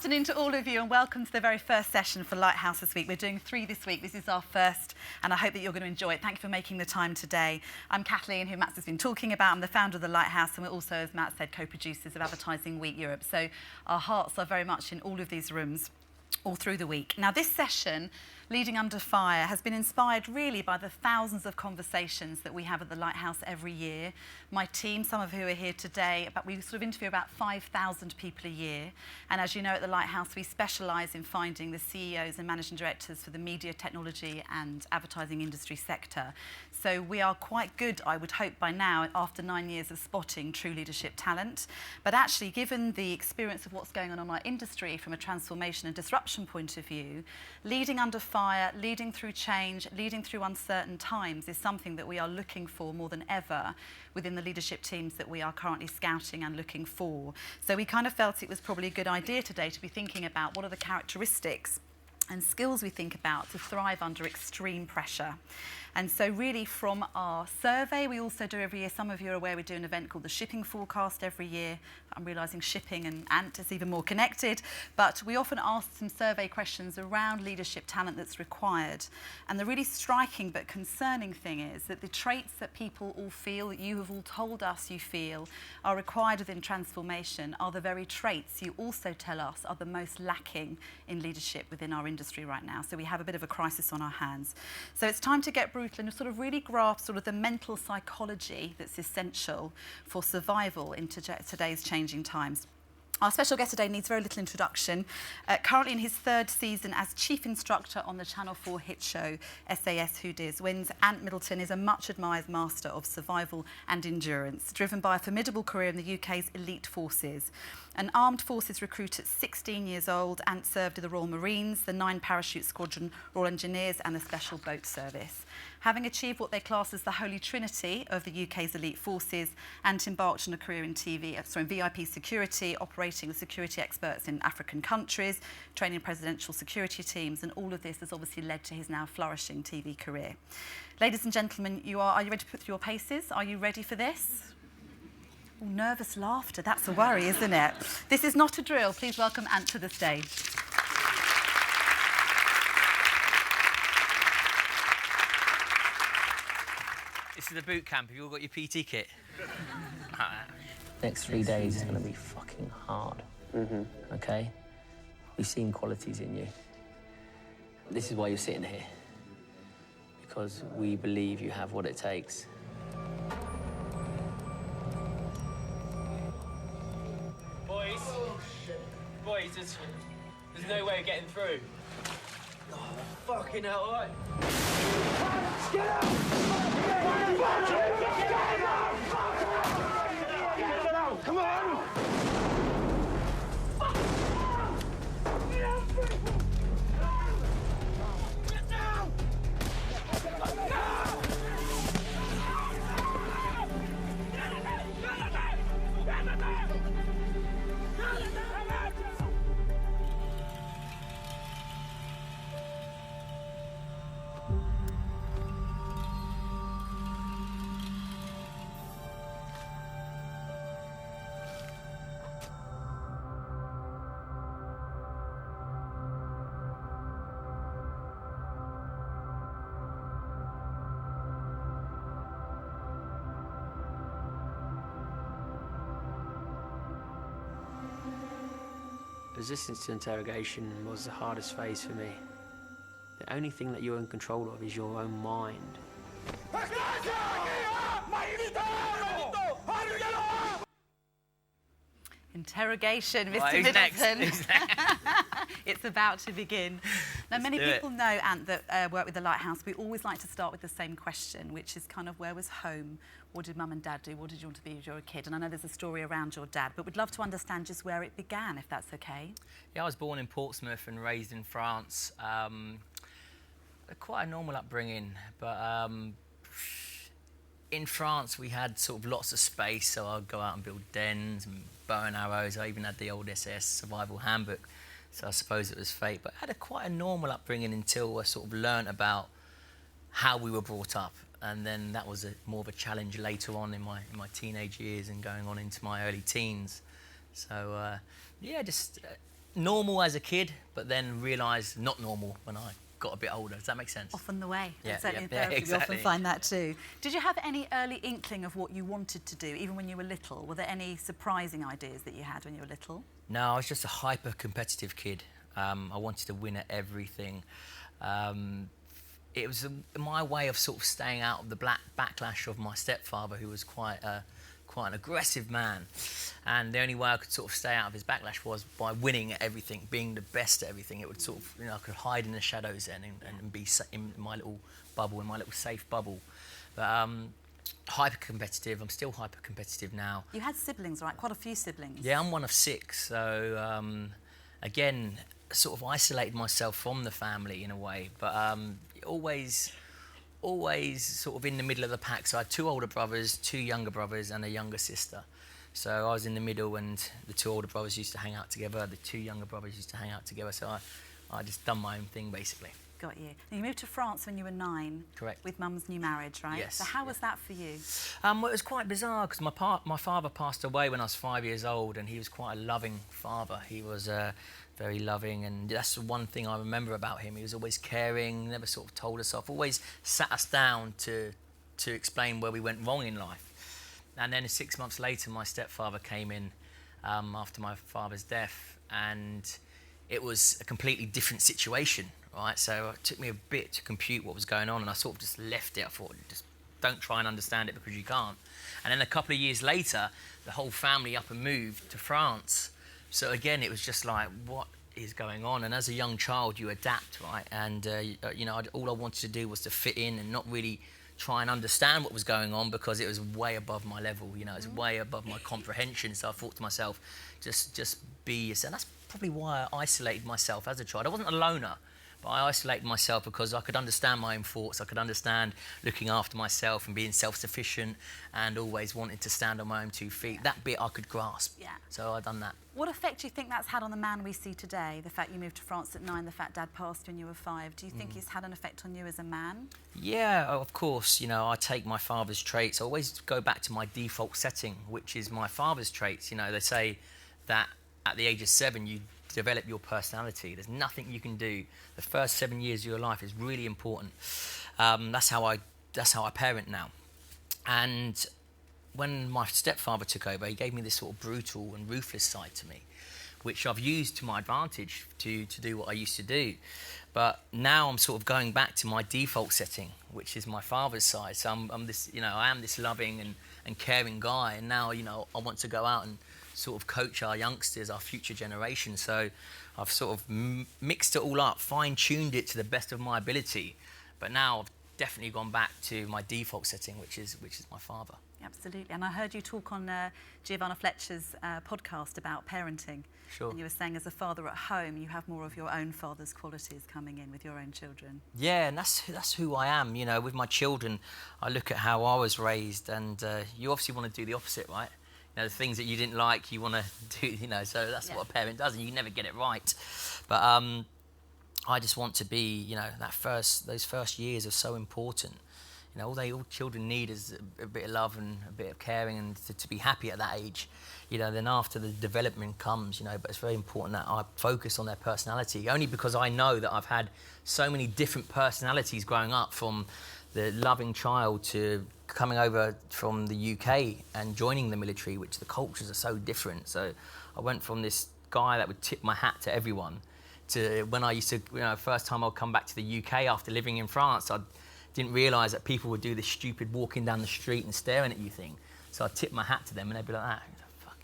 afternoon to all of you and welcome to the very first session for Lighthouse this week. We're doing 3 this week. This is our first and I hope that you're going to enjoy it. Thank you for making the time today. I'm Kathleen, who Matt has been talking about. I'm the founder of the Lighthouse and we're also, as Matt said, co-producers of Advertising Week Europe. So our hearts are very much in all of these rooms all through the week. Now this session, Leading Under Fire, has been inspired really by the thousands of conversations that we have at the Lighthouse every year. My team, some of who are here today, but we sort of interview about 5,000 people a year. And as you know, at the Lighthouse, we specialise in finding the CEOs and managing directors for the media, technology and advertising industry sector. So we are quite good, I would hope by now, after 9 years of spotting true leadership talent. But actually, given the experience of what's going on in our industry from a transformation and disruption point of view, leading under fire, leading through change, leading through uncertain times is something that we are looking for more than ever within the leadership teams that we are currently scouting and looking for. So we kind of felt it was probably a good idea today to be thinking about what are the characteristics and skills we think about to thrive under extreme pressure. And so really from our survey, we also do every year, some of you are aware we do an event called the Shipping Forecast every year. I'm realising shipping and Ant is even more connected. But we often ask some survey questions around leadership talent that's required. And the really striking but concerning thing is that the traits that people all feel, that you have all told us you feel, are required within transformation are the very traits you also tell us are the most lacking in leadership within our industry right now. So we have a bit of a crisis on our hands. So it's time to get brutal and sort of really grasp sort of the mental psychology that's essential for survival in today's changing times. Our special guest today needs very little introduction. Currently in his 3rd season as chief instructor on the Channel 4 hit show SAS Who Dis Wins, Ant Middleton is a much admired master of survival and endurance, driven by a formidable career in the UK's elite forces. An armed forces recruit at 16 years old, Ant served in the Royal Marines, the 9 Parachute Squadron, Royal Engineers and the Special Boat Service. Having achieved what they class as the Holy Trinity of the UK's elite forces, Ant embarked on a career in VIP security, operating with security experts in African countries, training presidential security teams, and all of this has obviously led to his now flourishing TV career. Ladies and gentlemen, are you ready to put through your paces? Are you ready for this? Oh, nervous laughter, that's a worry, isn't it? This is not a drill. Please welcome Ant to the stage. This is the boot camp. Have you all got your PT kit? Next 3 days is going to be fucking hard. Okay? We've seen qualities in you. This is why you're sitting here. Because we believe you have what it takes. Boys, boys, there's no way of getting through. Oh, fucking hell, all right. Get out! Get out! Come on! Get down! Resistance to interrogation was the hardest phase for me. The only thing that you're in control of is your own mind. Interrogation, Mr. Right, Middleton. It's about to begin. Now, many people know, Ant, that work with the Lighthouse, we always like to start with the same question, which is kind of where was home? What did mum and dad do? What did you want to be as you were a kid? And I know there's a story around your dad, but we'd love to understand just where it began, if that's okay. Yeah, I was born in Portsmouth and raised in France. Quite a normal upbringing, but in France we had sort of lots of space, so I'd go out and build dens and bow and arrows. I even had the old SAS survival handbook, so I suppose it was fate. But I had quite a normal upbringing until I sort of learnt about how we were brought up, and then that was more of a challenge later on in my teenage years and going on into my early teens. So yeah, just normal as a kid, but then realised not normal when I got a bit older. Does that make sense? Often the way. Yeah, Certainly yeah, in therapy, exactly. we often find that too. Did you have any early inkling of what you wanted to do, even when you were little? Were there any surprising ideas that you had when you were little? No, I was just a hyper-competitive kid. I wanted to win at everything. It was my way of sort of staying out of the backlash of my stepfather, who was quite an aggressive man. And the only way I could sort of stay out of his backlash was by winning at everything, being the best at everything. It would sort of, I could hide in the shadows then and be in my little bubble, in my little safe bubble. But hyper-competitive. I'm still hyper-competitive now. You had siblings, right? Quite a few siblings. Yeah, I'm one of 6. So, again, sort of isolated myself from the family in a way. But always sort of in the middle of the pack. So I had 2 older brothers, 2 younger brothers, and a younger sister. So I was in the middle, and the 2 older brothers used to hang out together. The 2 younger brothers used to hang out together. So I just done my own thing, basically. Got you. Now, you moved to France when you were 9. Correct. With Mum's new marriage, right? Yes. So how was that for you? Well, it was quite bizarre because my father passed away when I was 5 years old, and he was quite a loving father. He was very loving, and that's the one thing I remember about him. He was always caring, never sort of told us off, always sat us down to explain where we went wrong in life. And then 6 months later, my stepfather came in after my father's death, and it was a completely different situation, right? So it took me a bit to compute what was going on, and I sort of just left it. I thought, just don't try and understand it because you can't. And then a couple of years later, the whole family up and moved to France. So again, it was just like, what is going on? And as a young child, you adapt, right? And, all I wanted to do was to fit in and not really try and understand what was going on because it was way above my level, it was way above my comprehension. So I thought to myself, just be yourself. That's probably why I isolated myself as a child. I wasn't a loner, but I isolated myself because I could understand my own thoughts. I could understand looking after myself and being self-sufficient and always wanting to stand on my own 2 feet. That bit I could grasp. Yeah. So I done that. What effect do you think that's had on the man we see today? The fact you moved to France at 9, the fact Dad passed when you were 5. Do you think it's had an effect on you as a man? Yeah, of course. I take my father's traits. I always go back to my default setting, which is my father's traits. They say that at the age of 7, you develop your personality. There's nothing you can do. The first 7 years of your life is really important. That's how I parent now. And when my stepfather took over, he gave me this sort of brutal and ruthless side to me, which I've used to my advantage to do what I used to do. But now I'm sort of going back to my default setting, which is my father's side. So I'm this, I am this loving and caring guy. And now, I want to go out and sort of coach our youngsters, our future generation. So I've sort of mixed it all up, fine-tuned it to the best of my ability. But now I've definitely gone back to my default setting, which is my father. Absolutely. And I heard you talk on Giovanna Fletcher's podcast about parenting. Sure. And you were saying as a father at home, you have more of your own father's qualities coming in with your own children. Yeah, and that's who I am. With my children, I look at how I was raised, and you obviously want to do the opposite, right? The things that you didn't like, you want to do, so that's what a parent does, and you never get it right. But I just want to be, those first years are so important. All children need is a bit of love and a bit of caring and to be happy at that age. Then after the development comes, but it's very important that I focus on their personality, only because I know that I've had so many different personalities growing up, from the loving child to coming over from the UK and joining the military, which the cultures are so different. So I went from this guy that would tip my hat to everyone to when I used to, first time I'd come back to the UK after living in France, I didn't realise that people would do this stupid walking down the street and staring at you thing. So I'd tip my hat to them and they'd be like, fuck,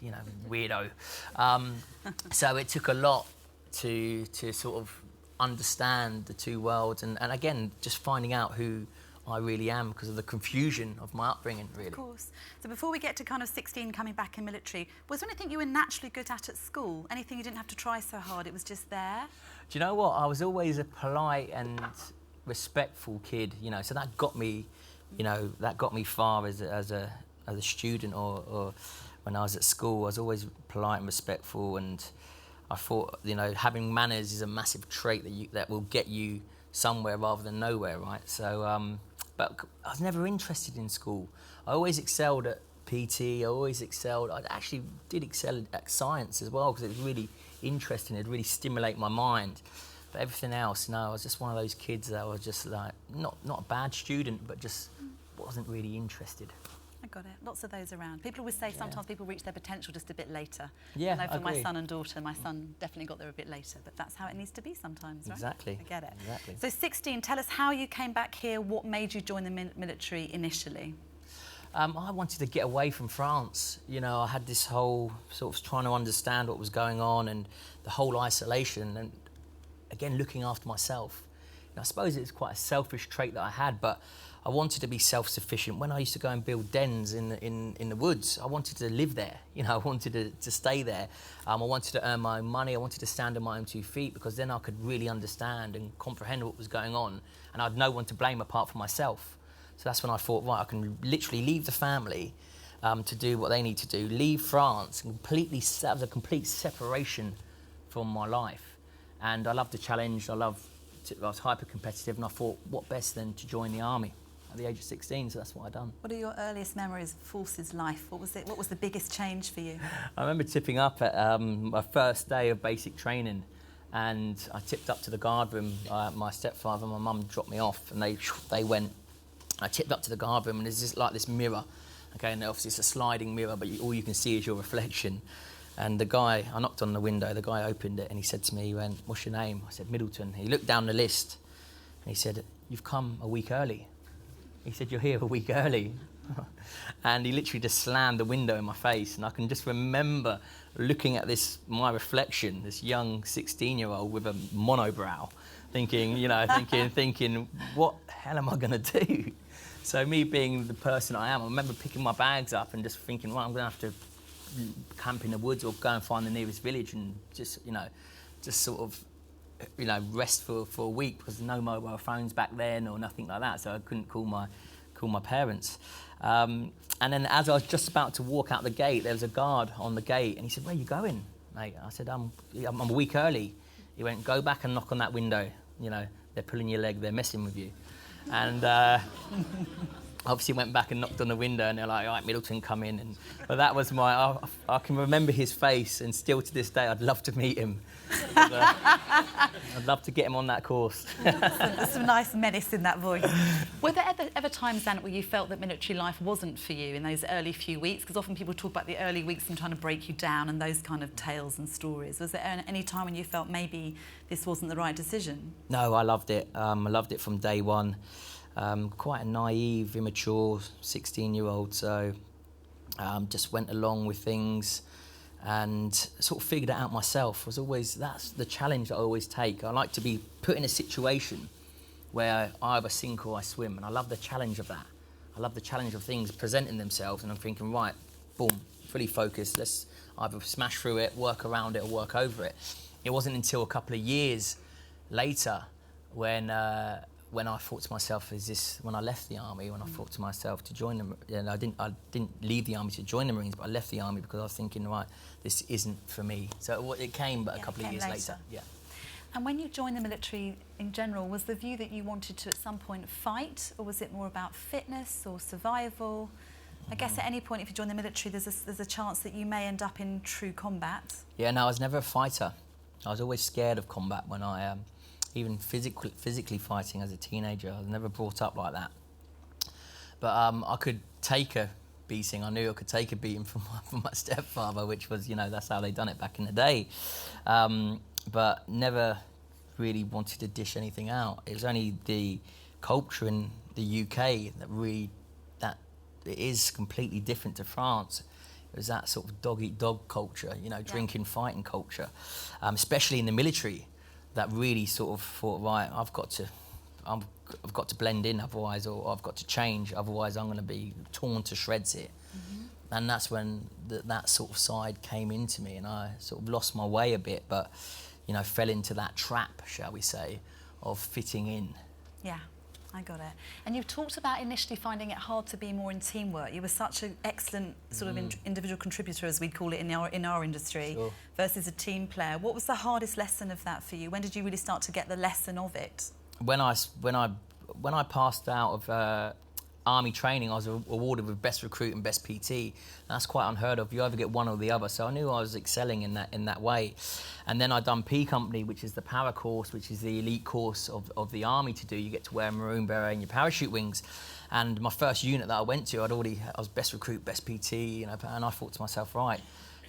weirdo. So it took a lot to sort of understand the two worlds and again, just finding out who I really am because of the confusion of my upbringing, really. Of course. So before we get to kind of 16 coming back in military, was there anything you were naturally good at school? Anything you didn't have to try so hard, it was just there? Do you know what? I was always a polite and respectful kid, so that got me, far as a student or when I was at school. I was always polite and respectful, and I thought, having manners is a massive trait that will get you somewhere rather than nowhere, right? So, but I was never interested in school. I always excelled at PT. I actually did excel at science as well because it was really interesting. It'd really stimulate my mind. But everything else, no, I was just one of those kids that was just like, not a bad student, but just wasn't really interested. I got it. Lots of those around. People always say sometimes people reach their potential just a bit later. Yeah, I know for I agree. my son and daughter, my son definitely got there a bit later, but that's how it needs to be sometimes, right? Exactly. I get it. Exactly. So 16, tell us how you came back here, what made you join the military initially? I wanted to get away from France. You know, I had this whole sort of trying to understand what was going on and the whole isolation and, again, looking after myself. And I suppose it's quite a selfish trait that I had, but I wanted to be self-sufficient. When I used to go and build dens in the woods, I wanted to live there. You know, I wanted to stay there. I wanted to earn my own money. I wanted to stand on my own 2 feet because then I could really understand and comprehend what was going on, and I'd no one to blame apart from myself. So that's when I thought, right, I can literally leave the family to do what they need to do, leave France, and that was a complete separation from my life. And I loved the challenge. I was hyper competitive, and I thought, what best than to join the army at the age of 16, so that's what I done. What are your earliest memories of forces life? What was it? What was the biggest change for you? I remember tipping up at my first day of basic training, and I tipped up to the guard room. My stepfather and my mum dropped me off, and they went. I tipped up to the guard room, and there's this mirror, okay, and obviously it's a sliding mirror, but all you can see is your reflection. And I knocked on the window, the guy opened it, and he said to me, he went, "What's your name?" I said, "Middleton." He looked down the list, and he said, "You've come a week early." He said, "You're here a week early." And he literally just slammed the window in my face, and I can just remember looking at my reflection, this young 16-year-old with a monobrow, thinking, thinking, what the hell am I going to do? So me being the person I am, I remember picking my bags up and just thinking, well, I'm going to have to camp in the woods or go and find the nearest village and just sort of, rest for a week, because no mobile phones back then or nothing like that, so I couldn't call my parents. And then as I was just about to walk out the gate, there was a guard on the gate, and he said, "Where are you going, mate?" I said, I'm a week early." He went, "Go back and knock on that window. They're pulling your leg, they're messing with you." And obviously went back and knocked on the window, and they're like, "All right, Middleton, come in." But that was I can remember his face, and still to this day, I'd love to meet him. I'd love to get him on that course. There's some nice menace in that voice. Were there ever times, Dan, where you felt that military life wasn't for you in those early few weeks? Because often people talk about the early weeks and trying to break you down and those kind of tales and stories. Was there any time when you felt maybe this wasn't the right decision? No, I loved it. I loved it from day one. Quite a naive, immature 16-year-old, so just went along with things and sort of figured it out myself. That's the challenge that I always take. I like to be put in a situation where I either sink or I swim, and I love the challenge of that. I love the challenge of things presenting themselves, and I'm thinking, right, boom, fully focused, let's either smash through it, work around it, or work over it. It wasn't until a couple of years later when I thought to myself, when I left the army, when I thought to myself to join them, I didn't leave the army to join the Marines, but I left the army because I was thinking, right, this isn't for me. So it came, but a couple of years later. Yeah. And when you joined the military in general, was the view that you wanted to at some point fight, or was it more about fitness or survival? I guess at any point if you join the military, there's a chance that you may end up in true combat. Yeah, no, I was never a fighter. I was always scared of combat when I even physically fighting as a teenager. I was never brought up like that. But I could take a beating. I knew I could take a beating from my stepfather, which was, that's how they done it back in the day. But never really wanted to dish anything out. It was only the culture in the UK that it is completely different to France. It was that sort of dog-eat-dog culture, drinking, fighting culture, especially in the military. That really sort of thought, right, I've got to blend in, otherwise, or I've got to change, otherwise I'm going to be torn to shreds here. Mm-hmm. And that's when that sort of side came into me, and I sort of lost my way a bit, but fell into that trap, shall we say, of fitting in. Yeah, I got it. And you talked about initially finding it hard to be more in teamwork. You were such an excellent sort of individual contributor, as we'd call it in our industry, sure, versus a team player. What was the hardest lesson of that for you? When did you really start to get the lesson of it? When I passed out of army training, I was awarded with best recruit and best PT. And that's quite unheard of. You either get one or the other. So I knew I was excelling in that way. And then I'd done P Company, which is the para course, which is the elite course of the army to do. You get to wear a maroon beret and your parachute wings. And my first unit that I went to, I was best recruit, best PT, you know, and I thought to myself, right,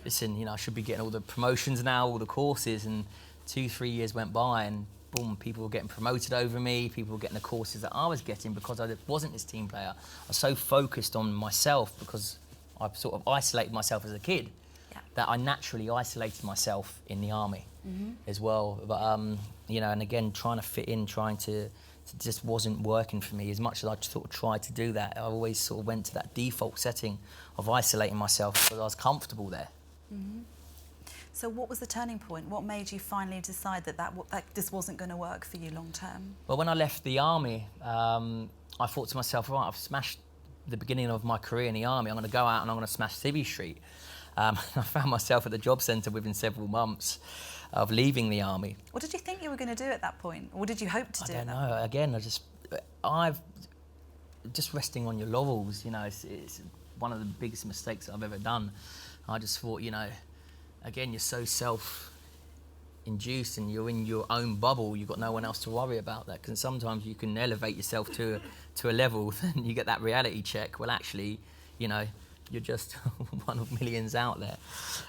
listen, you know, I should be getting all the promotions now, all the courses. And 2-3 years went by, and boom, people were getting promoted over me, people were getting the courses that I was getting because I wasn't this team player. I was so focused on myself because I sort of isolated myself as a kid that I naturally isolated myself in the army as well. But, you know, and again, trying to fit in, it just wasn't working for me. As much as I sort of tried to do that, I always sort of went to that default setting of isolating myself because I was comfortable there. So what was the turning point? What made you finally decide that this wasn't going to work for you long term? Well, when I left the army, I thought to myself, right, I've smashed the beginning of my career in the army. I'm going to go out and I'm going to smash Civvy Street. I found myself at the job centre within several months of leaving the army. What did you think you were going to do at that point? Or what did you hope to do? I don't know. Again, I've just resting on your laurels, you know, it's one of the biggest mistakes I've ever done. I just thought, you know, again, you're so self-induced and you're in your own bubble. You've got no one else to worry about that. Because sometimes you can elevate yourself to a level, then you get that reality check. Well, actually, you know, you're just one of millions out there.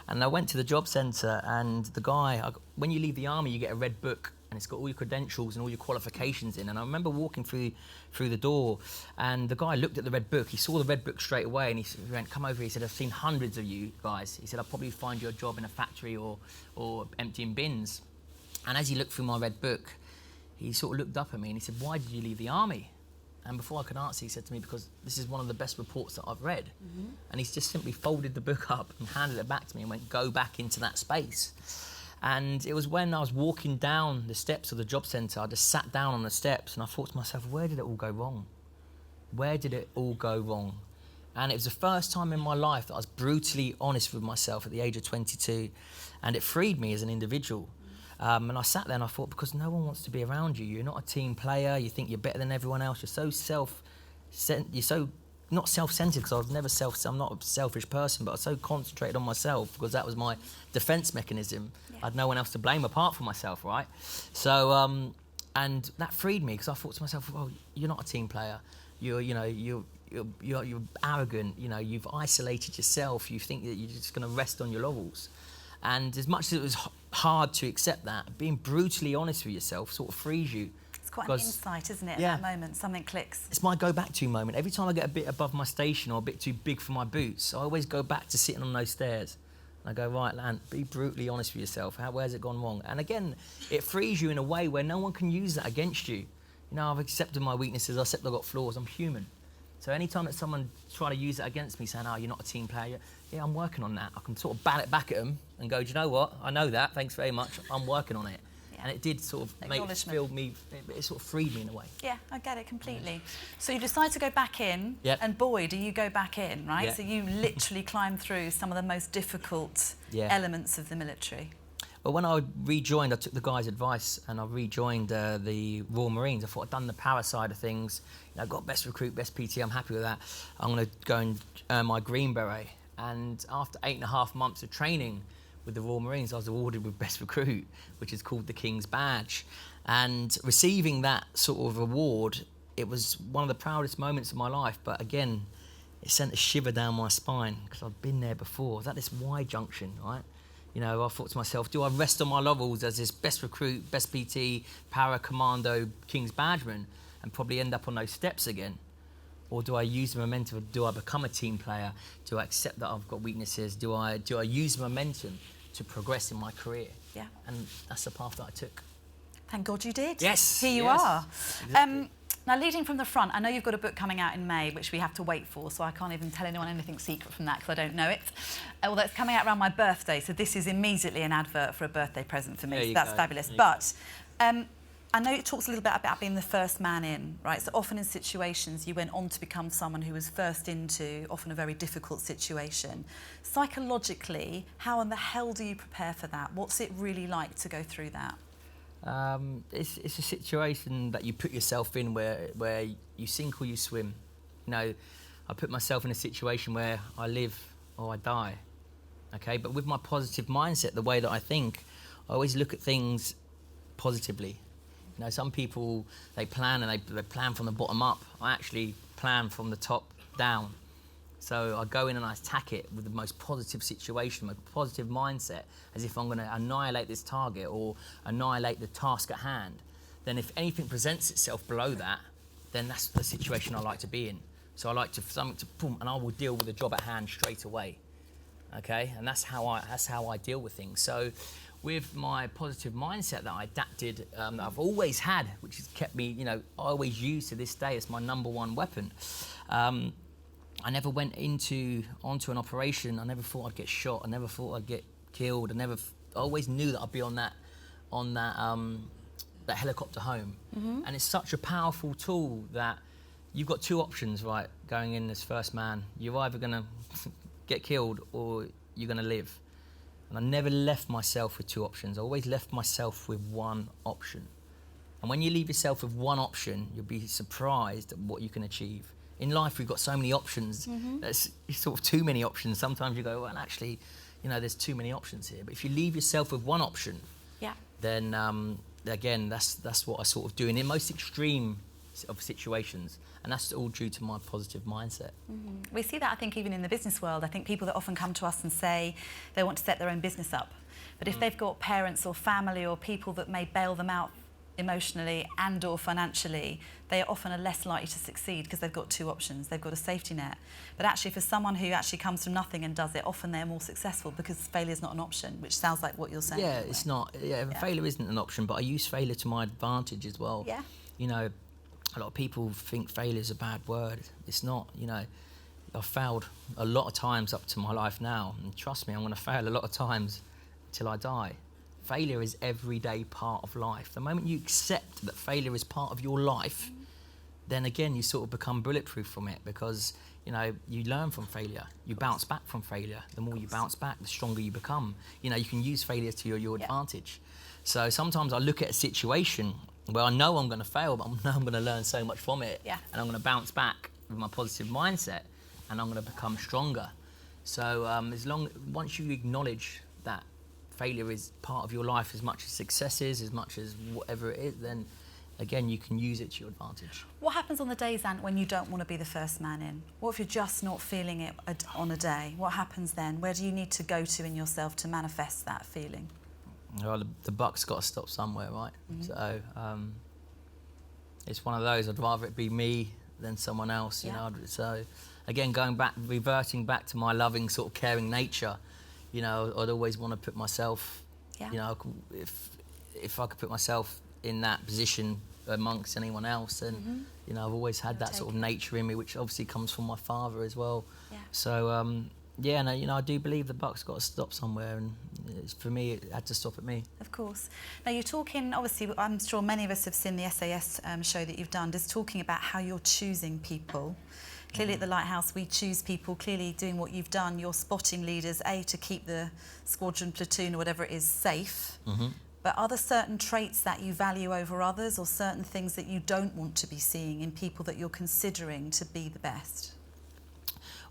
And I went to the job centre, and the guy, when you leave the army, you get a red book, and it's got all your credentials and all your qualifications in. And I remember walking through the door, and the guy looked at the red book. He saw the red book straight away, and he went, "Come over." He said, "I've seen hundreds of you guys." He said, "I'll probably find you a job in a factory or emptying bins." And as he looked through my red book, he sort of looked up at me and he said, "Why did you leave the army?" And before I could answer, he said to me, "Because this is one of the best reports that I've read." And he's just simply folded the book up and handed it back to me and went, "Go back into that space." And it was when I was walking down the steps of the job centre, I just sat down on the steps and I thought to myself, where did it all go wrong? Where did it all go wrong? And it was the first time in my life that I was brutally honest with myself at the age of 22, and it freed me as an individual. And I sat there and I thought, because no one wants to be around you. You're not a team player. You think you're better than everyone else. You're so not self-centered, because I'm not a selfish person, but I was so concentrated on myself because that was my defense mechanism. I had no one else to blame apart from myself, right? So, and that freed me, because I thought to myself, well, you're not a team player. You're arrogant. You know, you've isolated yourself. You think that you're just going to rest on your laurels. And as much as it was hard to accept that, being brutally honest with yourself sort of frees you. It's quite an insight, isn't it, at that moment? Something clicks. It's my go-back-to moment. Every time I get a bit above my station or a bit too big for my boots, I always go back to sitting on those stairs. And I go, right, Ant, be brutally honest with yourself. Where's it gone wrong? And again, it frees you in a way where no one can use that against you. You know, I've accepted my weaknesses. I accept I've got flaws. I'm human. So any time that someone try to use that against me, saying, "Oh, you're not a team player," yeah, I'm working on that. I can sort of bat it back at them and go, "Do you know what? I know that. Thanks very much. I'm working on it." And it did sort of it sort of freed me in a way. Yeah, I get it completely. So you decide to go back in, and boy, do you go back in, right? Yeah. So you literally climb through some of the most difficult elements of the military. Well, when I rejoined, I took the guy's advice and I rejoined the Royal Marines. I thought I'd done the power side of things. You know, got best recruit, best PT. I'm happy with that. I'm going to go and earn my Green Beret. And after 8.5 months of training with the Royal Marines, I was awarded with best recruit, which is called the King's Badge. And receiving that sort of award, it was one of the proudest moments of my life. But again, it sent a shiver down my spine because I'd been there before. I was at this Y junction, right? You know, I thought to myself, do I rest on my laurels as this best recruit, best PT, para commando, King's Badgeman, and probably end up on those steps again? Or do I use the momentum? Do I become a team player? Do I accept that I've got weaknesses? Do I use momentum to progress in my career? Yeah. And that's the path that I took. Thank God you did. Yes. Here you are. Exactly. Now, leading from the front, I know you've got a book coming out in May, which we have to wait for, so I can't even tell anyone anything secret from that because I don't know it. Although it's coming out around my birthday, so this is immediately an advert for a birthday present for me. So that's fabulous. But I know it talks a little bit about being the first man in, right? So often in situations, you went on to become someone who was first into often a very difficult situation. Psychologically, how in the hell do you prepare for that? What's it really like to go through that? It's a situation that you put yourself in where you sink or you swim. You know, I put myself in a situation where I live or I die, okay? But with my positive mindset, the way that I think, I always look at things positively. You know, some people, they plan and they plan from the bottom up. I actually plan from the top down. So I go in and I attack it with the most positive situation, a positive mindset, as if I'm going to annihilate this target or annihilate the task at hand. Then if anything presents itself below that, then that's the situation I like to be in. So I like to something to boom, and I will deal with the job at hand straight away. Okay, and that's how I deal with things. So with my positive mindset that I adapted, that I've always had, which has kept me, you know, I always use to this day as my number one weapon. I never went onto an operation. I never thought I'd get shot. I never thought I'd get killed. I always knew that I'd be on that helicopter home. And it's such a powerful tool that you've got two options, right, going in as first man. You're either going to get killed or you're going to live. And I never left myself with two options. I always left myself with one option. And when you leave yourself with one option, you'll be surprised at what you can achieve. In life, we've got so many options. There's sort of too many options. Sometimes you go, well, actually, you know, there's too many options here. But if you leave yourself with one option, then, again, that's what I sort of do in the most extreme of situations. And that's all due to my positive mindset. We see that, I think, even in the business world. I think people that often come to us and say they want to set their own business up. But if they've got parents or family or people that may bail them out emotionally and or financially, they are often less likely to succeed because they've got two options. They've got a safety net. But actually, for someone who actually comes from nothing and does it, often they're more successful because failure is not an option, which sounds like what you're saying. Yeah, it's not. Yeah, failure isn't an option, but I use failure to my advantage as well. Yeah. You know, a lot of people think failure is a bad word. It's not. You know, I've failed a lot of times up to my life now, and trust me, I'm going to fail a lot of times till I die. Failure is everyday part of life. The moment you accept that failure is part of your life, then again you sort of become bulletproof from it, because you know you learn from failure. You bounce back from failure. The more you bounce back, the stronger you become. You know, you can use failure to your advantage. So sometimes I look at a situation where I know I'm going to fail, but I know I'm going to learn so much from it, and I'm going to bounce back with my positive mindset, and I'm going to become stronger. So once you acknowledge that failure is part of your life as much as success is, as much as whatever it is, then again you can use it to your advantage. What happens on the days, Ant, when you don't want to be the first man in? What if you're just not feeling it on a day? What happens then? Where do you need to go to in yourself to manifest that feeling? Well, the buck's got to stop somewhere, right? So it's one of those. I'd rather it be me than someone else, you know. So again, reverting back to my loving, sort of caring nature, you know, I'd always want to put myself, you know, if I could put myself in that position amongst anyone else, then, you know, I've always had that sort of nature in me, which obviously comes from my father as well. So, yeah, no, you know, I do believe the buck's got to stop somewhere, and for me, it had to stop at me. Of course. Now, you're talking, obviously, I'm sure many of us have seen the SAS show that you've done, just talking about how you're choosing people. Clearly at the Lighthouse, we choose people, clearly doing what you've done. You're spotting leaders, to keep the squadron, platoon, or whatever it is, safe. But are there certain traits that you value over others, or certain things that you don't want to be seeing in people that you're considering to be the best?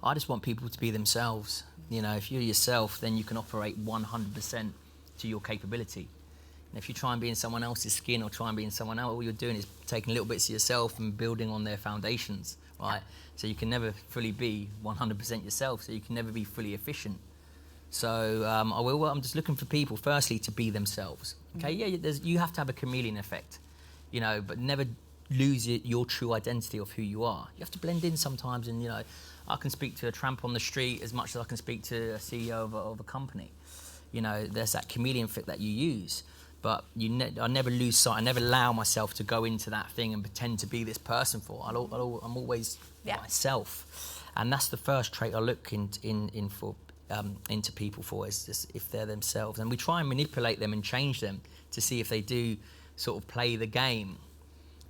I just want people to be themselves. You know, if you're yourself, then you can operate 100% to your capability. And if you try and be in someone else's skin or try and be in someone else, all you're doing is taking little bits of yourself and building on their foundations, right? So you can never fully be 100% yourself, so you can never be fully efficient. So I'm just looking for people, firstly, to be themselves. Okay, you have to have a chameleon effect, you know, but never lose your true identity of who you are. You have to blend in sometimes, and, you know, I can speak to a tramp on the street as much as I can speak to a CEO of a company. You know, there's that chameleon effect that you use. But I never lose sight. I never allow myself to go into that thing and pretend to be this person for. I'm always myself, and that's the first trait I look into people for, is just if they're themselves. And we try and manipulate them and change them to see if they do sort of play the game.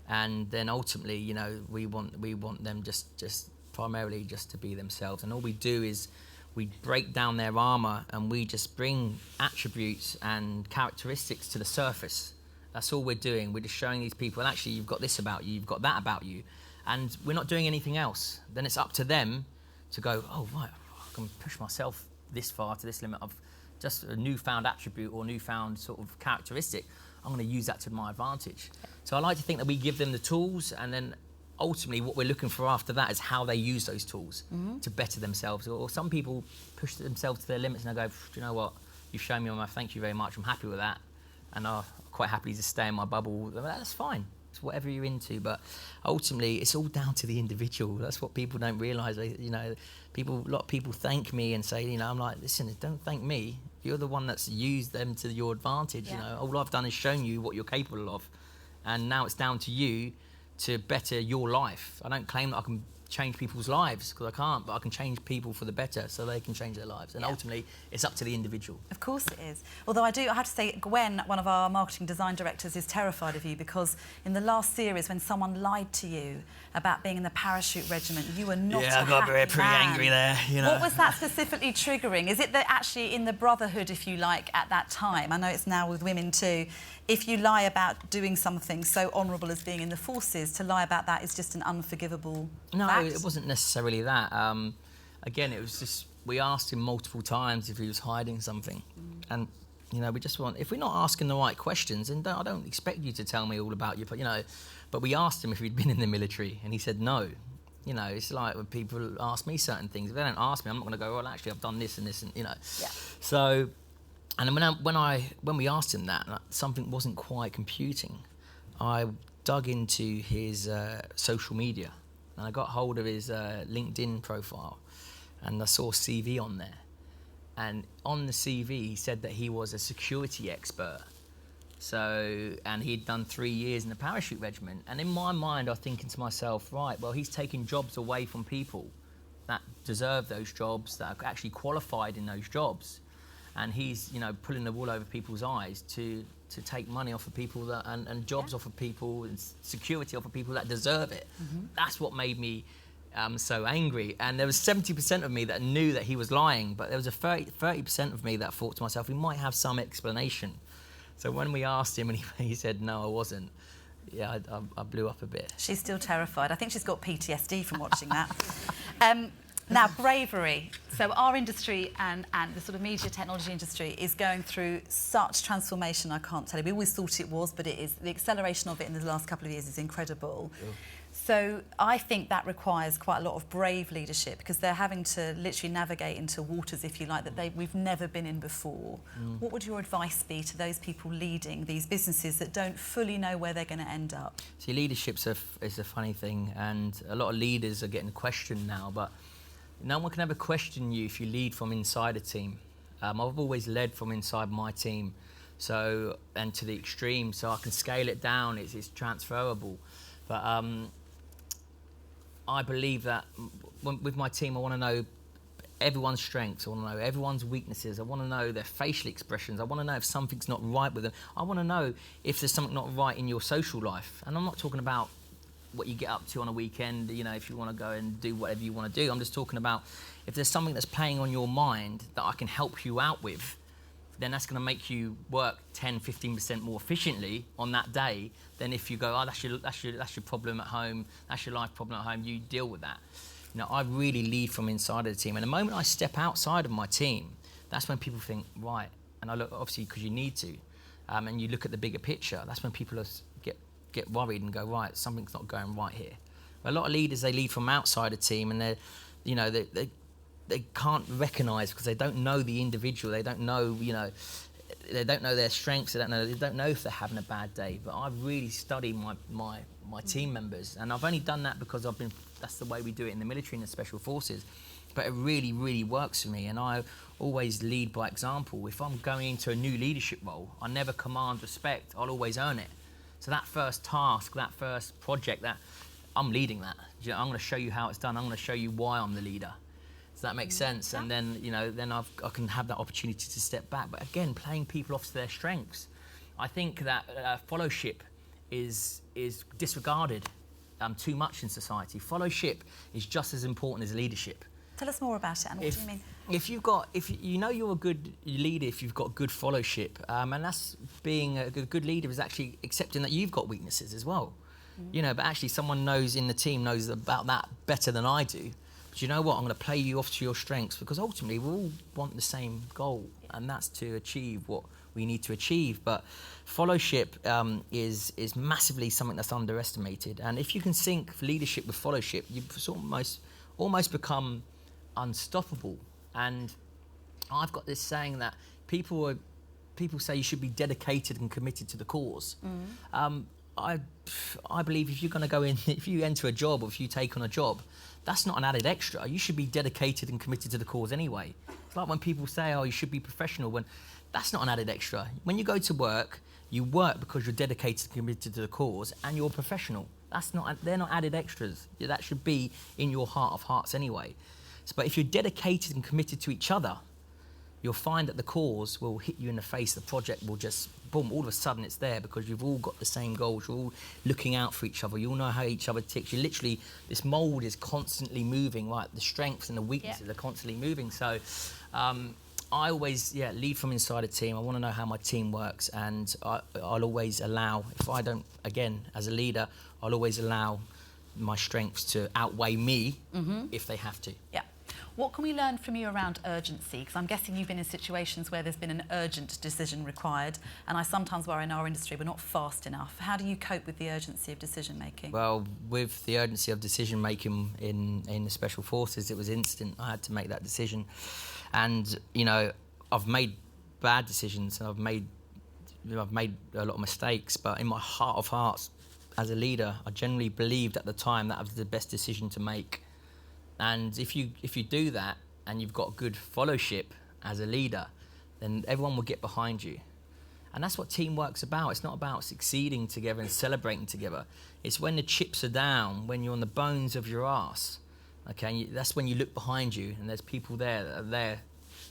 And then ultimately, you know, we want them just primarily just to be themselves. And all we do is we break down their armour and we just bring attributes and characteristics to the surface. That's all we're doing. We're just showing these people, actually, you've got this about you, you've got that about you. and we're not doing anything else, then it's up to them to go, oh, right, I can push myself this far to this limit of just a newfound attribute or newfound sort of characteristic. I'm going to use that to my advantage. So I like to think that we give them the tools, and then ultimately what we're looking for after that is how they use those tools to better themselves. Or some people push themselves to their limits and they go, do you know what, you've shown me on my, thank you very much, I'm happy with that. And I'll quite happily just stay in my bubble. That's fine. It's whatever you're into, but ultimately it's all down to the individual. That's what people don't realise. You know, a lot of people thank me and say, you know, I'm like, listen, don't thank me. You're the one that's used them to your advantage. You know, all I've done is shown you what you're capable of, and now it's down to you to better your life. I don't claim that I can change people's lives, because I can't, but I can change people for the better so they can change their lives. And ultimately, it's up to the individual. Of course it is. Although I have to say, Gwen, one of our marketing design directors, is terrified of you, because in the last series, when someone lied to you about being in the parachute regiment, you were not I got pretty angry there, you know. What was that specifically triggering? Is it that actually in the brotherhood, if you like, at that time, I know it's now with women too, if you lie about doing something so honourable as being in the forces, to lie about that is just an unforgivable fact? It wasn't necessarily that. Again, it was just, we asked him multiple times if he was hiding something. And, you know, we just want, if we're not asking the right questions, and I don't expect you to tell me all about your, you know, but we asked him if he'd been in the military, and he said no. You know, it's like when people ask me certain things, if they don't ask me, I'm not going to go, well, actually, I've done this and this, and, you know. Yeah. So, and when we asked him that, something wasn't quite computing. I dug into his social media, and I got hold of his LinkedIn profile, and I saw CV on there. And on the CV, he said that he was a security expert. So, and he'd done 3 years in the parachute regiment. And in my mind, I was thinking to myself, right, well, he's taking jobs away from people that deserve those jobs, that are actually qualified in those jobs. And he's, you know, pulling the wool over people's eyes to take money off of people that, and jobs off of people, and security off of people that deserve it. That's what made me so angry. And there was 70% of me that knew that he was lying, but there was a 30% of me that thought to myself, he might have some explanation. So when we asked him and he said, no, I wasn't, yeah, I blew up a bit. She's still terrified. I think she's got PTSD from watching that. Now, bravery. So our industry and the sort of media technology industry is going through such transformation, I can't tell you. We always thought it was, but it is. The acceleration of it in the last couple of years is incredible. Sure. So I think that requires quite a lot of brave leadership, because they're having to literally navigate into waters, if you like, that we've never been in before. What would your advice be to those people leading these businesses that don't fully know where they're going to end up? See, leadership's is a funny thing, and a lot of leaders are getting questioned now, but no one can ever question you if you lead from inside a team. I've always led from inside my team, so, and to the extreme, so I can scale it down, it's transferable. But I believe that with my team, I want to know everyone's strengths, I want to know everyone's weaknesses, I want to know their facial expressions, I want to know if something's not right with them, I want to know if there's something not right in your social life. And I'm not talking about what you get up to on a weekend, you know, if you want to go and do whatever you want to do. I'm just talking about if there's something that's playing on your mind that I can help you out with, then that's going to make you work 10, 15% more efficiently on that day than if you go, oh, that's your problem at home, that's your life problem at home, you deal with that. You know, I really lead from inside of the team. And the moment I step outside of my team, that's when people think, right, and I look, obviously, because you need to, and you look at the bigger picture, that's when people get worried and go, right, something's not going right here. A lot of leaders, they lead from outside a team, and they're, you know, they can't recognise, because they don't know the individual, they don't know, you know, they don't know their strengths, they don't know if they're having a bad day. But I really study my team members, and I've only done that because that's the way we do it in the military and the special forces. But it really, really works for me, and I always lead by example. If I'm going into a new leadership role, I never command respect, I'll always earn it. So that first task, that first project, that I'm leading that. I'm going to show you how it's done. I'm going to show you why I'm the leader. Does that make sense? Yeah. And then, you know, then I can have that opportunity to step back. But again, playing people off to their strengths. I think that followship is disregarded too much in society. Followship is just as important as leadership. Tell us more about it, and what do you mean? If you know you're a good leader if you've got good followship, and that's being a good leader is actually accepting that you've got weaknesses as well. you know, but actually someone knows in the team knows about that better than I do. But you know what? I'm going to play you off to your strengths, because ultimately we all want the same goal, and that's to achieve what we need to achieve. But followship is massively something that's underestimated. And if you can sync leadership with followship, you sort of almost become unstoppable. And I've got this saying that people say you should be dedicated and committed to the cause. I believe if you're going to go in, if you enter a job or if you take on a job, that's not an added extra. You should be dedicated and committed to the cause anyway. It's like when people say, oh, you should be professional, when that's not an added extra. When you go to work, you work because you're dedicated and committed to the cause, and you're professional. They're not added extras. That should be in your heart of hearts anyway. But if you're dedicated and committed to each other, you'll find that the cause will hit you in the face. The project will just, boom, all of a sudden it's there, because you've all got the same goals. You're all looking out for each other. You all know how each other ticks. You literally, this mould is constantly moving, right? The strengths and the weaknesses are constantly moving. So I always, lead from inside a team. I want to know how my team works, and I'll always allow, if I don't, again, as a leader, I'll always allow my strengths to outweigh me if they have to. Yeah. What can we learn from you around urgency? Because I'm guessing you've been in situations where there's been an urgent decision required, and I sometimes worry in our industry we're not fast enough. How do you cope with the urgency of decision making? Well, with the urgency of decision making in the Special Forces, it was instant. I had to make that decision, and you know, I've made bad decisions, and I've made a lot of mistakes. But in my heart of hearts, as a leader, I generally believed at the time that was the best decision to make. And if you do that and you've got good followship as a leader, then everyone will get behind you. And that's what teamwork's about. It's not about succeeding together and celebrating together. It's when the chips are down, when you're on the bones of your ass, okay, that's when you look behind you and there's people there that are there,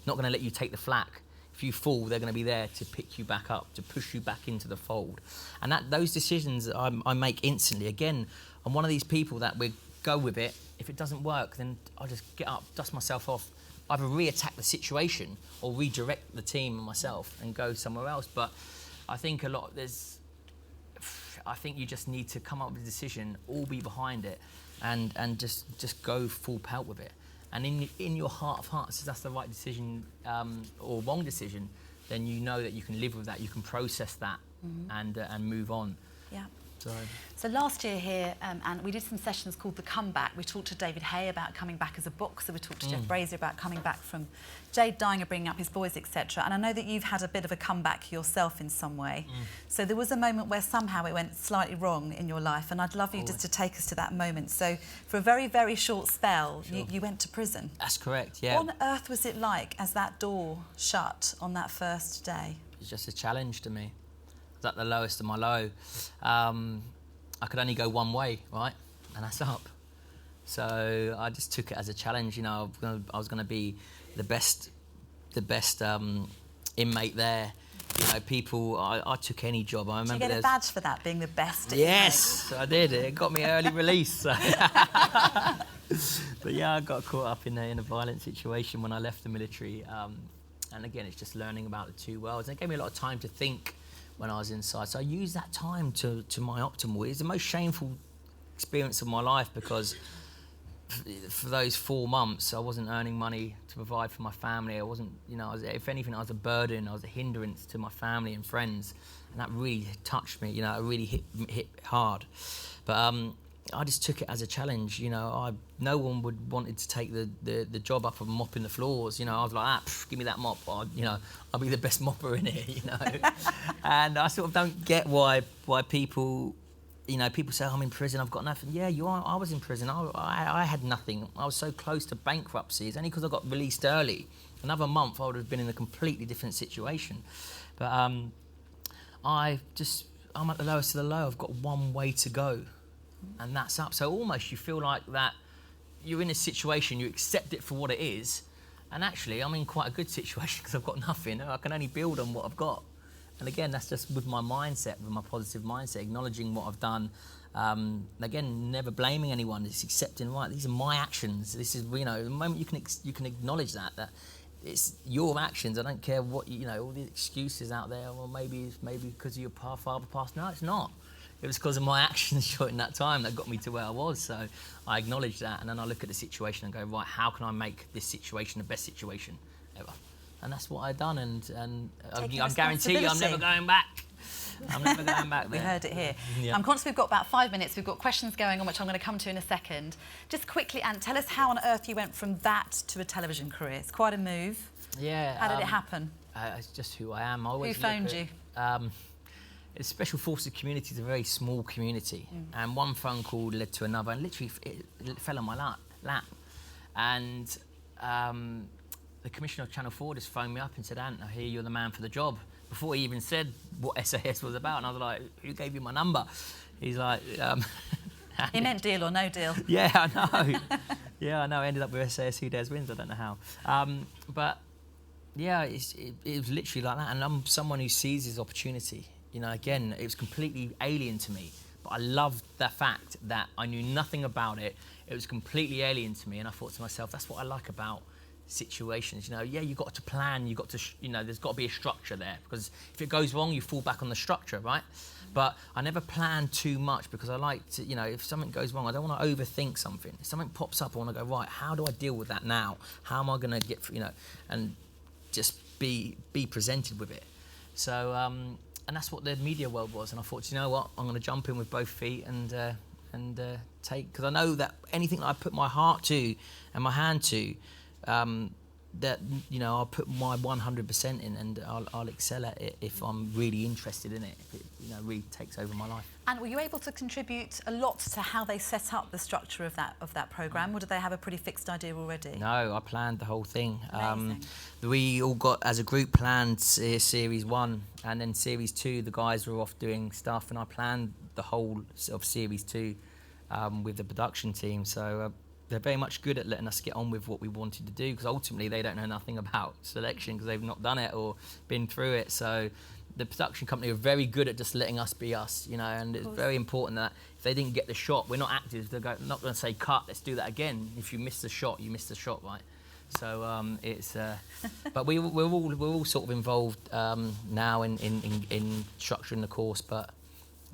not going to let you take the flak. If you fall, they're going to be there to pick you back up, to push you back into the fold. And those decisions I make instantly. Again, I'm one of these people that we go with it. If it doesn't work, then I'll just get up, dust myself off, either re-attack the situation or redirect the team and myself and go somewhere else. But I think I think you just need to come up with a decision, all be behind it, and just go full pelt with it. And in your heart of hearts, if that's the right decision or wrong decision, then you know that you can live with that, you can process that, and move on. Yeah. So last year here, and we did some sessions called The Comeback. We talked to David Hay about coming back as a boxer. We talked to Jeff Brazier about coming back from Jade dying and bringing up his boys, etc. And I know that you've had a bit of a comeback yourself in some way. So there was a moment where somehow it went slightly wrong in your life, and I'd love you just to take us to that moment. So for a very, very short spell, you went to prison. That's correct, yeah. What on earth was it like as that door shut on that first day? It was just a challenge to me. At the lowest of my low, I could only go one way, right, and that's up. So I just took it as a challenge. You know, I was going to be the best inmate there. You know, people. I took any job. I remember. Did you get a badge for that, being the best? Yes, I did. It got me early release. So. But yeah, I got caught up in a violent situation when I left the military. And again, it's just learning about the two worlds. And it gave me a lot of time to think when I was inside. So I used that time to my optimal. It's the most shameful experience of my life, because for those 4 months I wasn't earning money to provide for my family. I wasn't, you know, if anything, I was a burden. I was a hindrance to my family and friends, and that really touched me. You know, it really hit hard. But I just took it as a challenge. You know, no one would wanted to take the job up of mopping the floors. You know, I was like, give me that mop. I'll be the best mopper in here. You know, and I sort of don't get why people, you know, people say, I'm in prison, I've got nothing. Yeah, you are. I was in prison. I had nothing. I was so close to bankruptcy. It's only because I got released early. Another month, I would have been in a completely different situation. But I'm at the lowest of the low. I've got one way to go. And that's up. So almost you feel like that you're in a situation, you accept it for what it is, and actually I'm in quite a good situation because I've got nothing. I can only build on what I've got. And again, that's just with my mindset, with my positive mindset, acknowledging what I've done. Again, never blaming anyone, just accepting, right, these are my actions. This is, you know, the moment you can acknowledge that it's your actions. I don't care what, you know, all the excuses out there, well, maybe because of your father passed. No, it's not. it was because of my actions during that time that got me to where I was. So I acknowledge that, and then I look at the situation and go, right, how can I make this situation the best situation ever? And that's what I've done, and I guarantee you I'm never going back. I'm never going back there. We heard it here. Yeah. I'm conscious we've got about 5 minutes. We've got questions going on, which I'm going to come to in a second. Just quickly, Ant, tell us how on earth you went from that to a television career. It's quite a move. Yeah. How did it happen? It's just who I am. I always Who phoned you? The Special Forces community is a very small community, and one phone call led to another, and literally it fell on my lap. And the Commissioner of Channel 4 just phoned me up and said, Ant, I hear you're the man for the job. Before he even said what SAS was about, and I was like, who gave you my number? He's like... He meant deal or no deal. Yeah, I know. Yeah, I know. I ended up with SAS Who Dares Wins. I don't know how. But yeah, it was literally like that. And I'm someone who seizes opportunity. You know, again, it was completely alien to me. But I loved the fact that I knew nothing about it. It was completely alien to me. And I thought to myself, that's what I like about situations. You know, yeah, you got to plan. You got to, you know, there's got to be a structure there. Because if it goes wrong, you fall back on the structure, right? But I never plan too much because I like to, you know, if something goes wrong, I don't want to overthink something. If something pops up, I want to go, right, how do I deal with that now? How am I going to get, you know, and just be presented with it. So, and that's what the media world was. And I thought, you know what, I'm going to jump in with both feet and take, because I know that anything that I put my heart to and my hand to, that, you know, I'll put my 100% in, and I'll excel at it if I'm really interested in it, if it, you know, really takes over my life. And were you able to contribute a lot to how they set up the structure of that programme, or did they have a pretty fixed idea already? No, I planned the whole thing. Amazing. We all got, as a group, planned Series 1, and then Series 2, the guys were off doing stuff, and I planned the whole of Series 2 with the production team. So they're very much good at letting us get on with what we wanted to do, because ultimately they don't know nothing about selection because they've not done it or been through it. So the production company are very good at just letting us be us, you know, and it's very important that if they didn't get the shot, we're not actors, they're not going to say, cut, let's do that again. If you miss the shot, you miss the shot, right? So it's, but we're all sort of involved now in structuring the course, but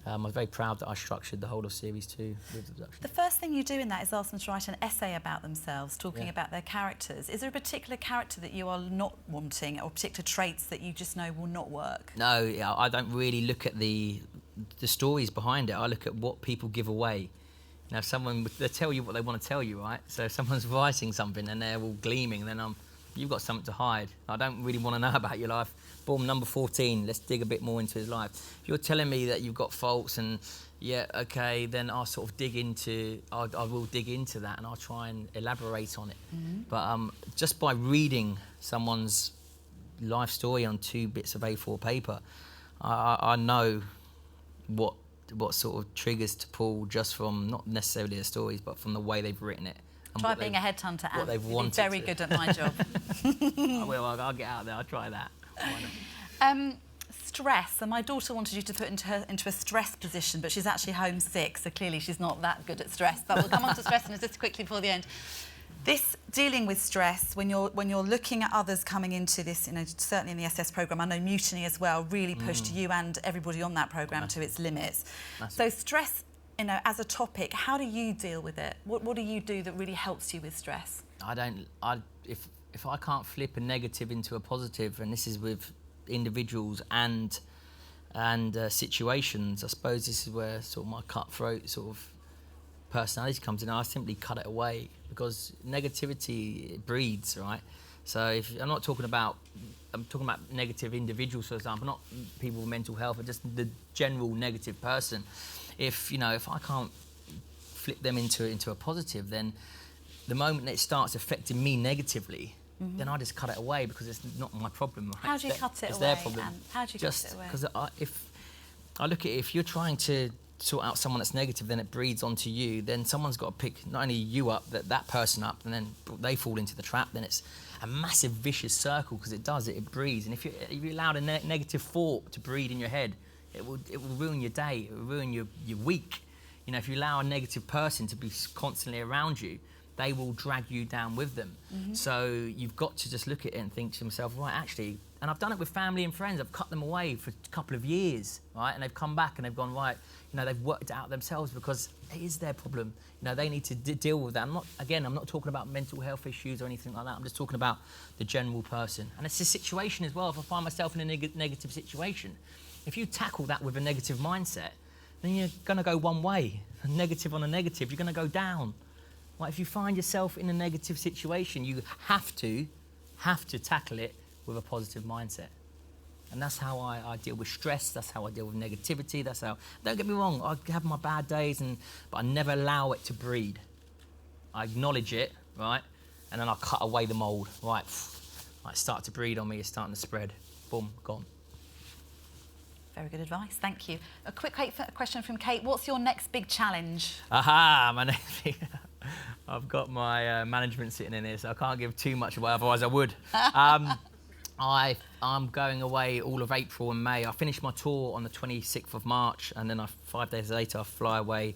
I'm very proud that I structured the whole of Series 2 with the production. The first thing you do in that is ask them to write an essay about themselves, talking about their characters. Is there a particular character that you are not wanting, or particular traits that you just know will not work? No, I don't really look at the stories behind it. I look at what people give away. Now, they tell you what they want to tell you, right? So if someone's writing something and they're all gleaming, then you've got something to hide. I don't really want to know about your life. Boom, number 14, let's dig a bit more into his life. If you're telling me that you've got faults and, yeah, okay, then I'll sort of I will dig into that, and I'll try and elaborate on it. Mm-hmm. But just by reading someone's life story on 2 bits of A4 paper, I know what sort of triggers to pull just from, not necessarily the stories, but from the way they've written it. Try being a headhunter, what they've wanted. You're very good at my job. I will, I'll get out there, I'll try that. Stress, and my daughter wanted you to put into a stress position, but she's actually homesick, so clearly she's not that good at stress. But we'll come on to stress just quickly before the end. This dealing with stress, when you're looking at others coming into this, you know, certainly in the SS programme, I know Mutiny as well really pushed you and everybody on that programme to its limits. So stress, you know, as a topic, how do you deal with it? What do you do that really helps you with stress? If I can't flip a negative into a positive, and this is with individuals and situations, I suppose this is where sort of my cutthroat sort of personality comes in. I simply cut it away, because negativity, it breeds, right? So I'm talking about negative individuals, for example, not people with mental health, but just the general negative person. If I can't flip them into a positive, then the moment it starts affecting me negatively, then I just cut it away, because it's not my problem. Right? How do you cut it away? It's their problem. How do you cut it away? Because if I look at it, if you're trying to sort out someone that's negative, then it breeds onto you. Then someone's got to pick not only you up, that person up, and then they fall into the trap. Then it's a massive vicious circle, because it breeds. And if you allow a negative thought to breed in your head, it will ruin your day. It will ruin your week. You know, if you allow a negative person to be constantly around you, they will drag you down with them. So you've got to just look at it and think to yourself, right, actually, and I've done it with family and friends. I've cut them away for a couple of years, right? And they've come back and they've gone, right, you know, they've worked it out themselves because it is their problem. You know, they need to deal with that. I'm not talking about mental health issues or anything like that. I'm just talking about the general person. And it's a situation as well. If I find myself in a negative situation, if you tackle that with a negative mindset, then you're going to go one way. A negative on a negative, you're going to go down. Like if you find yourself in a negative situation, you have to tackle it with a positive mindset. And that's how I deal with stress, that's how I deal with negativity, that's how, don't get me wrong, I have my bad days, but I never allow it to breed. I acknowledge it, right? And then I cut away the mold, right? It starts to breed on me, it's starting to spread. Boom, gone. Very good advice, thank you. A quick question from Kate. What's your next big challenge? Aha, my next big... I've got my management sitting in here, so I can't give too much away, otherwise I would. I'm going away all of April and May. I finished my tour on the 26th of March, and then 5 days later I fly away,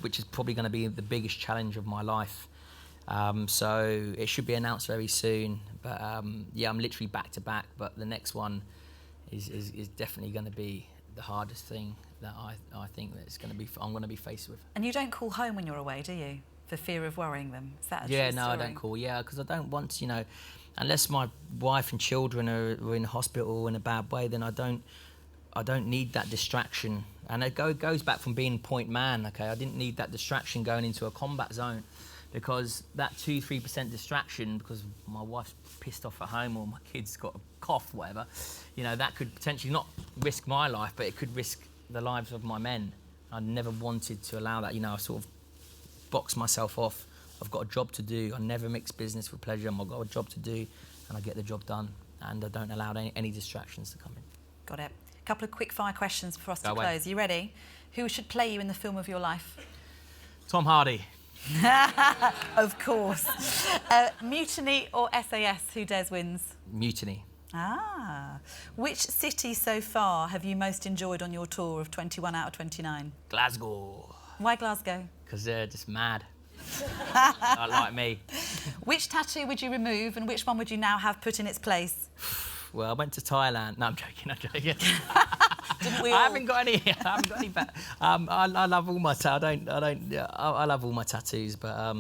which is probably going to be the biggest challenge of my life. So it should be announced very soon. But yeah, I'm literally back to back. But the next one is definitely going to be the hardest thing that I think that I'm going to be faced with. And you don't call home when you're away, do you? For fear of worrying them? Is that a true no, story? I don't call. Yeah, because I don't want to, you know, unless my wife and children are in hospital in a bad way, then I don't need that distraction. And it goes back from being point man. Okay, I didn't need that distraction going into a combat zone, because that 2-3% distraction, because my wife's pissed off at home or my kid's got a cough, whatever, you know, that could potentially not risk my life, but it could risk the lives of my men. I never wanted to allow that. You know, I sort of boxed myself off. I've got a job to do. I never mix business with pleasure. I've got a job to do, and I get the job done, and I don't allow any distractions to come in. Got it. A couple of quick fire questions for us to Go away. close. You ready? Who should play you in the film of your life? Tom Hardy. Of course. Mutiny or SAS? Who dares wins? Mutiny. Ah. Which city so far have you most enjoyed on your tour of 21 out of 29? Glasgow. Why Glasgow? Because they're just mad. Like me. Which tattoo would you remove and which one would you now have put in its place? Well, I went to Thailand. No, I'm joking. Didn't we I all? haven't got any. I love all my I love all my tattoos, but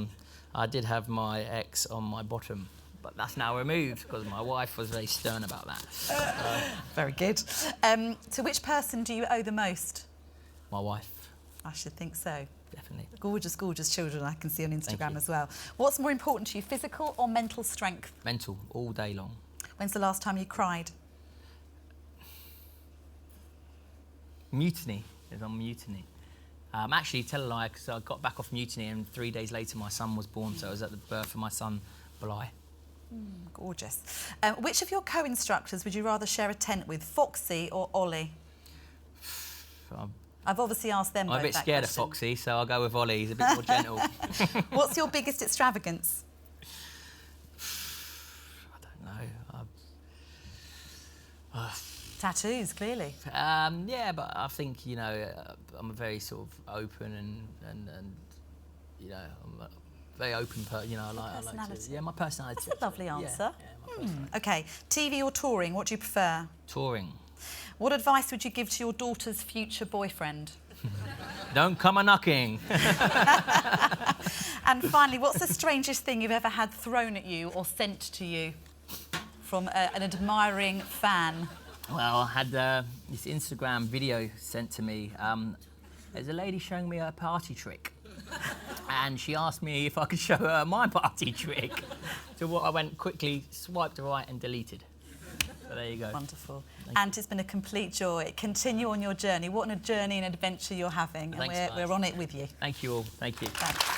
I did have my X on my bottom, but that's now removed because my wife was very stern about that. Very good. To which person do you owe the most? My wife, I should think so. definitely. Gorgeous, gorgeous children I can see on Instagram you. as well. What's more important to you, physical or mental strength? Mental, all day long. When's the last time you cried? Mutiny. It was on Mutiny. Actually, tell a lie, because I got back off Mutiny and 3 days later my son was born, so I was at the birth of my son, Bly. Gorgeous. Which of your co-instructors would you rather share a tent with, Foxy or Ollie? I've obviously asked them both I'm a bit that scared question. of Foxy, so I'll go with Ollie. He's a bit more gentle. What's your biggest extravagance? I don't know. Tattoos, clearly. Yeah, but I think, you know, I'm a very sort of open and you know, I'm a very open person. You know, I like to. Personality. Yeah, my personality. That's a lovely Yeah, answer. my personality. Okay, TV or touring, what do you prefer? Touring. What advice would you give to your daughter's future boyfriend? Don't come a-knocking. And finally, what's the strangest thing you've ever had thrown at you or sent to you from an admiring fan? Well, I had this Instagram video sent to me. There's a lady showing me her party trick. And she asked me if I could show her my party trick. To what I went quickly, swiped right and deleted. So there you go. Wonderful. Ant, it's been a complete joy. Continue on your journey. What a journey and adventure you're having. Thanks, and we're on it with you. Thank you all. Thank you. Thanks.